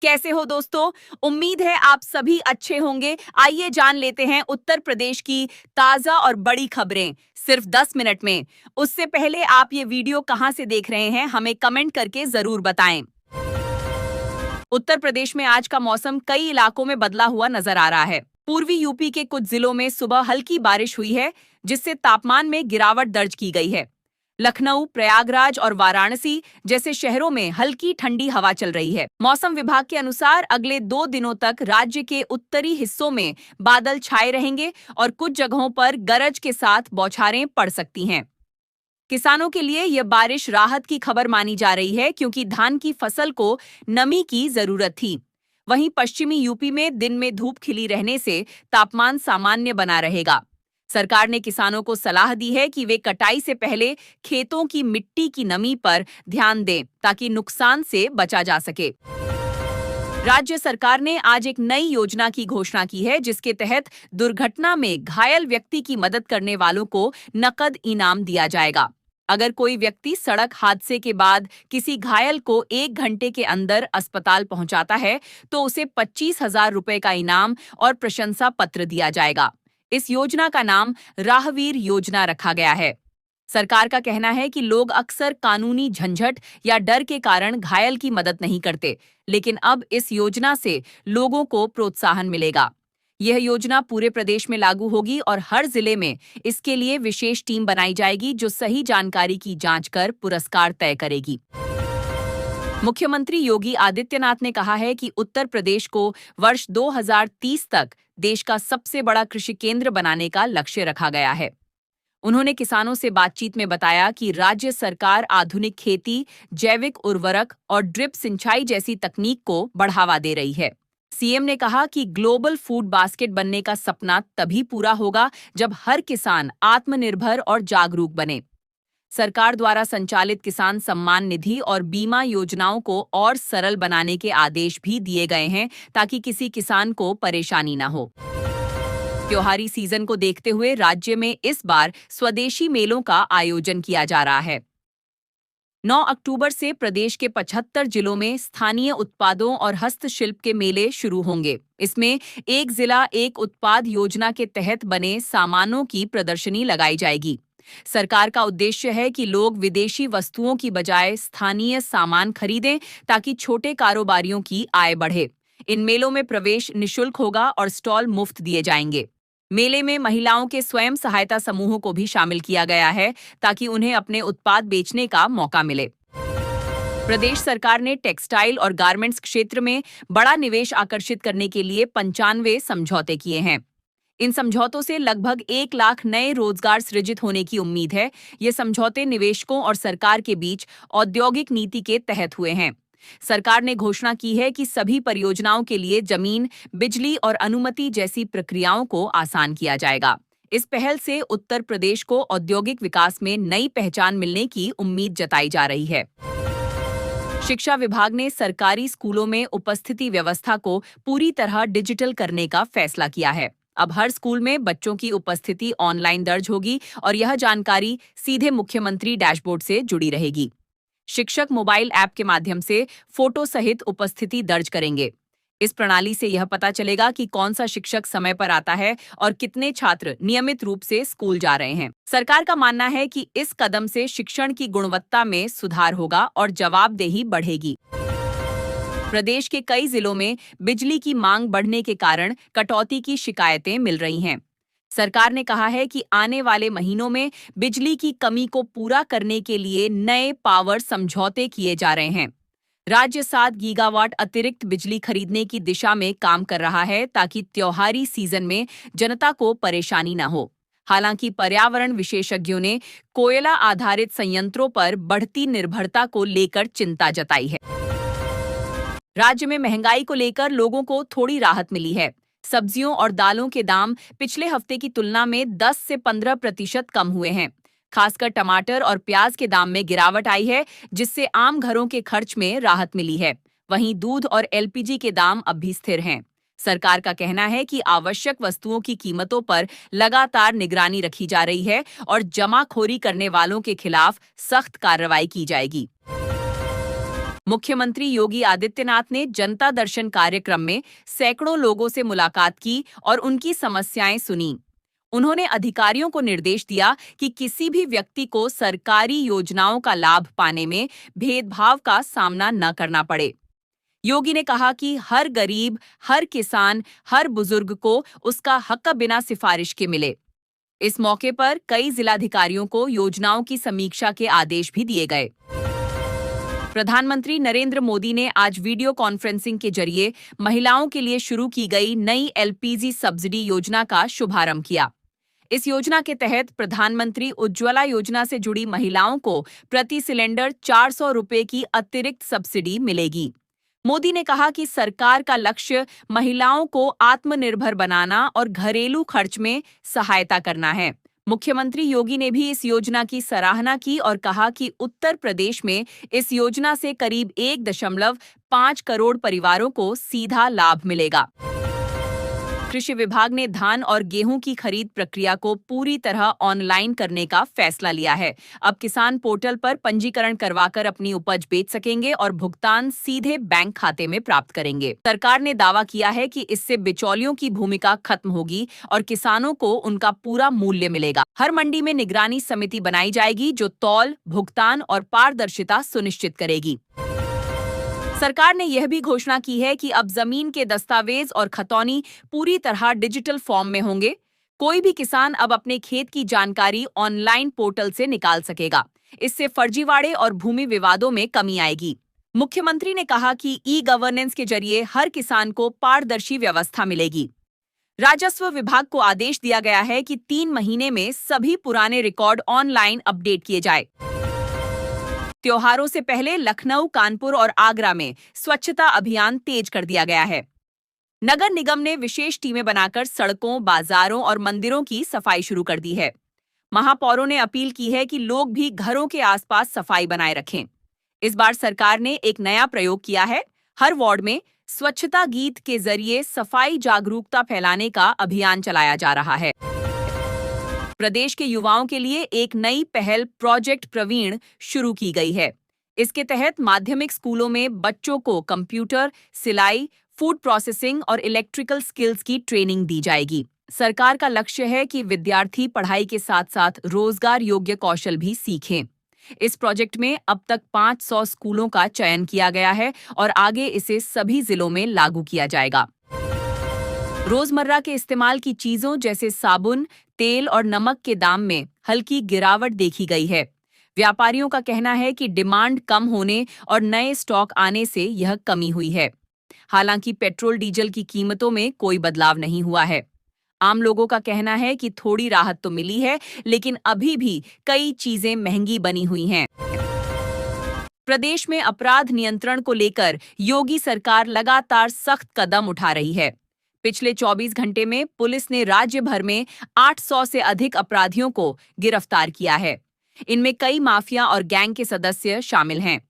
कैसे हो दोस्तों? उम्मीद है आप सभी अच्छे होंगे। आइए जान लेते हैं उत्तर प्रदेश की ताजा और बड़ी खबरें सिर्फ 10 मिनट में। उससे पहले आप ये वीडियो कहां से देख रहे हैं, हमें कमेंट करके जरूर बताएं। उत्तर प्रदेश में आज का मौसम कई इलाकों में बदला हुआ नजर आ रहा है। पूर्वी यूपी के कुछ जिलों में सुबह हल्की बारिश हुई है, जिससे तापमान में गिरावट दर्ज की गई है। लखनऊ, प्रयागराज और वाराणसी जैसे शहरों में हल्की ठंडी हवा चल रही है। मौसम विभाग के अनुसार अगले 2 दिनों तक राज्य के उत्तरी हिस्सों में बादल छाए रहेंगे और कुछ जगहों पर गरज के साथ बौछारें पड़ सकती हैं। किसानों के लिए यह बारिश राहत की खबर मानी जा रही है, क्योंकि धान की फसल को नमी की जरूरत थी। वहीं पश्चिमी यूपी में दिन में धूप खिली रहने से तापमान सामान्य बना रहेगा। सरकार ने किसानों को सलाह दी है कि वे कटाई से पहले खेतों की मिट्टी की नमी पर ध्यान दें, ताकि नुकसान से बचा जा सके। राज्य सरकार ने आज एक नई योजना की घोषणा की है, जिसके तहत दुर्घटना में घायल व्यक्ति की मदद करने वालों को नकद इनाम दिया जाएगा। अगर कोई व्यक्ति सड़क हादसे के बाद किसी घायल को 1 घंटे के अंदर अस्पताल पहुंचाता है, तो उसे 25,000 रुपए का इनाम और प्रशंसा पत्र दिया जाएगा। इस योजना का नाम राहवीर योजना रखा गया है। सरकार का कहना है कि लोग अक्सर कानूनी झंझट या डर के कारण घायल की मदद नहीं करते, लेकिन अब इस योजना से लोगों को प्रोत्साहन मिलेगा। यह योजना पूरे प्रदेश में लागू होगी और हर जिले में इसके लिए विशेष टीम बनाई जाएगी, जो सही जानकारी की जांच कर पुरस्कार तय करेगी। मुख्यमंत्री योगी आदित्यनाथ ने कहा है कि उत्तर प्रदेश को वर्ष 2030 तक देश का सबसे बड़ा कृषि केंद्र बनाने का लक्ष्य रखा गया है। उन्होंने किसानों से बातचीत में बताया कि राज्य सरकार आधुनिक खेती, जैविक उर्वरक और ड्रिप सिंचाई जैसी तकनीक को बढ़ावा दे रही है। सीएम ने कहा कि ग्लोबल फूड बास्केट बनने का सपना तभी पूरा होगा जब हर किसान आत्मनिर्भर और जागरूक बने। सरकार द्वारा संचालित किसान सम्मान निधि और बीमा योजनाओं को और सरल बनाने के आदेश भी दिए गए हैं, ताकि किसी किसान को परेशानी न हो। त्योहारी सीजन को देखते हुए राज्य में इस बार स्वदेशी मेलों का आयोजन किया जा रहा है। 9 अक्टूबर से प्रदेश के 75 जिलों में स्थानीय उत्पादों और हस्तशिल्प के मेले शुरू होंगे। इसमें एक जिला एक उत्पाद योजना के तहत बने सामानों की प्रदर्शनी लगाई जाएगी। सरकार का उद्देश्य है कि लोग विदेशी वस्तुओं की बजाय स्थानीय सामान खरीदें, ताकि छोटे कारोबारियों की आय बढ़े। इन मेलों में प्रवेश निःशुल्क होगा और स्टॉल मुफ्त दिए जाएंगे। मेले में महिलाओं के स्वयं सहायता समूहों को भी शामिल किया गया है, ताकि उन्हें अपने उत्पाद बेचने का मौका मिले। प्रदेश सरकार ने टेक्सटाइल और गारमेंट्स क्षेत्र में बड़ा निवेश आकर्षित करने के लिए 95 समझौते किए हैं। इन समझौतों से लगभग 1 लाख नए रोजगार सृजित होने की उम्मीद है। ये समझौते निवेशकों और सरकार के बीच औद्योगिक नीति के तहत हुए हैं। सरकार ने घोषणा की है कि सभी परियोजनाओं के लिए जमीन, बिजली और अनुमति जैसी प्रक्रियाओं को आसान किया जाएगा। इस पहल से उत्तर प्रदेश को औद्योगिक विकास में नई पहचान मिलने की उम्मीद जताई जा रही है। शिक्षा विभाग ने सरकारी स्कूलों में उपस्थिति व्यवस्था को पूरी तरह डिजिटल करने का फैसला किया है। अब हर स्कूल में बच्चों की उपस्थिति ऑनलाइन दर्ज होगी और यह जानकारी सीधे मुख्यमंत्री डैशबोर्ड से जुड़ी रहेगी। शिक्षक मोबाइल ऐप के माध्यम से फोटो सहित उपस्थिति दर्ज करेंगे। इस प्रणाली से यह पता चलेगा कि कौन सा शिक्षक समय पर आता है और कितने छात्र नियमित रूप से स्कूल जा रहे हैं। सरकार का मानना है कि इस कदम से शिक्षण की गुणवत्ता में सुधार होगा और जवाबदेही बढ़ेगी। प्रदेश के कई जिलों में बिजली की मांग बढ़ने के कारण कटौती की शिकायतें मिल रही हैं। सरकार ने कहा है कि आने वाले महीनों में बिजली की कमी को पूरा करने के लिए नए पावर समझौते किए जा रहे हैं। राज्य 7 गीगावाट अतिरिक्त बिजली खरीदने की दिशा में काम कर रहा है, ताकि त्योहारी सीजन में जनता को परेशानी न हो। हालांकि पर्यावरण विशेषज्ञों ने कोयला आधारित संयंत्रों पर बढ़ती निर्भरता को लेकर चिंता जताई है। राज्य में महंगाई को लेकर लोगों को थोड़ी राहत मिली है। सब्जियों और दालों के दाम पिछले हफ्ते की तुलना में 10 से 15% कम हुए हैं। खासकर टमाटर और प्याज के दाम में गिरावट आई है, जिससे आम घरों के खर्च में राहत मिली है। वहीं दूध और एलपीजी के दाम अब भी स्थिर हैं। सरकार का कहना है कि आवश्यक वस्तुओं की कीमतों पर लगातार निगरानी रखी जा रही है और जमाखोरी करने वालों के खिलाफ सख्त कार्रवाई की जाएगी। मुख्यमंत्री योगी आदित्यनाथ ने जनता दर्शन कार्यक्रम में सैकड़ों लोगों से मुलाकात की और उनकी समस्याएं सुनी। उन्होंने अधिकारियों को निर्देश दिया कि किसी भी व्यक्ति को सरकारी योजनाओं का लाभ पाने में भेदभाव का सामना न करना पड़े। योगी ने कहा कि हर गरीब, हर किसान, हर बुजुर्ग को उसका हक बिना सिफारिश के मिले। इस मौके पर कई जिलाधिकारियों को योजनाओं की समीक्षा के आदेश भी दिए गए। प्रधानमंत्री नरेंद्र मोदी ने आज वीडियो कॉन्फ्रेंसिंग के जरिए महिलाओं के लिए शुरू की गई नई एलपीजी सब्सिडी योजना का शुभारंभ किया। इस योजना के तहत प्रधानमंत्री उज्ज्वला योजना से जुड़ी महिलाओं को प्रति सिलेंडर 400 रुपये की अतिरिक्त सब्सिडी मिलेगी। मोदी ने कहा कि सरकार का लक्ष्य महिलाओं को आत्मनिर्भर बनाना और घरेलू खर्च में सहायता करना है। मुख्यमंत्री योगी ने भी इस योजना की सराहना की और कहा कि उत्तर प्रदेश में इस योजना से करीब 1.5 करोड़ परिवारों को सीधा लाभ मिलेगा। कृषि विभाग ने धान और गेहूं की खरीद प्रक्रिया को पूरी तरह ऑनलाइन करने का फैसला लिया है। अब किसान पोर्टल पर पंजीकरण करवाकर अपनी उपज बेच सकेंगे और भुगतान सीधे बैंक खाते में प्राप्त करेंगे। सरकार ने दावा किया है कि इससे बिचौलियों की भूमिका खत्म होगी और किसानों को उनका पूरा मूल्य मिलेगा। हर मंडी में निगरानी समिति बनाई जाएगी जो तौल, भुगतान और पारदर्शिता सुनिश्चित करेगी। सरकार ने यह भी घोषणा की है कि अब जमीन के दस्तावेज और खतौनी पूरी तरह डिजिटल फॉर्म में होंगे। कोई भी किसान अब अपने खेत की जानकारी ऑनलाइन पोर्टल से निकाल सकेगा। इससे फर्जीवाड़े और भूमि विवादों में कमी आएगी। मुख्यमंत्री ने कहा कि ई गवर्नेंस के जरिए हर किसान को पारदर्शी व्यवस्था मिलेगी। राजस्व विभाग को आदेश दिया गया है कि 3 महीने में सभी पुराने रिकॉर्ड ऑनलाइन अपडेट किए जाए। त्योहारों से पहले लखनऊ, कानपुर और आगरा में स्वच्छता अभियान तेज कर दिया गया है। नगर निगम ने विशेष टीमें बनाकर सड़कों, बाजारों और मंदिरों की सफाई शुरू कर दी है। महापौरों ने अपील की है कि लोग भी घरों के आसपास सफाई बनाए रखें। इस बार सरकार ने एक नया प्रयोग किया है। हर वार्ड में स्वच्छता गीत के जरिए सफाई जागरूकता फैलाने का अभियान चलाया जा रहा है। प्रदेश के युवाओं के लिए एक नई पहल प्रोजेक्ट प्रवीण शुरू की गई है। इसके तहत माध्यमिक स्कूलों में बच्चों को कंप्यूटर, सिलाई, फूड प्रोसेसिंग और इलेक्ट्रिकल स्किल्स की ट्रेनिंग दी जाएगी। सरकार का लक्ष्य है कि विद्यार्थी पढ़ाई के साथ-साथ रोजगार योग्य कौशल भी सीखें। इस प्रोजेक्ट में अब तक 500 स्कूलों का चयन किया गया है और आगे इसे सभी जिलों में लागू किया जाएगा। रोजमर्रा के इस्तेमाल की चीजों जैसे साबुन, तेल और नमक के दाम में हल्की गिरावट देखी गई है। व्यापारियों का कहना है कि डिमांड कम होने और नए स्टॉक आने से यह कमी हुई है। हालांकि पेट्रोल डीजल की कीमतों में कोई बदलाव नहीं हुआ है। आम लोगों का कहना है कि थोड़ी राहत तो मिली है, लेकिन अभी भी कई चीजें महंगी बनी हुई हैं। प्रदेश में अपराध नियंत्रण को लेकर योगी सरकार लगातार सख्त कदम उठा रही है। पिछले 24 घंटे में पुलिस ने राज्य भर में 800 से अधिक अपराधियों को गिरफ्तार किया है। इनमें कई माफिया और गैंग के सदस्य शामिल हैं।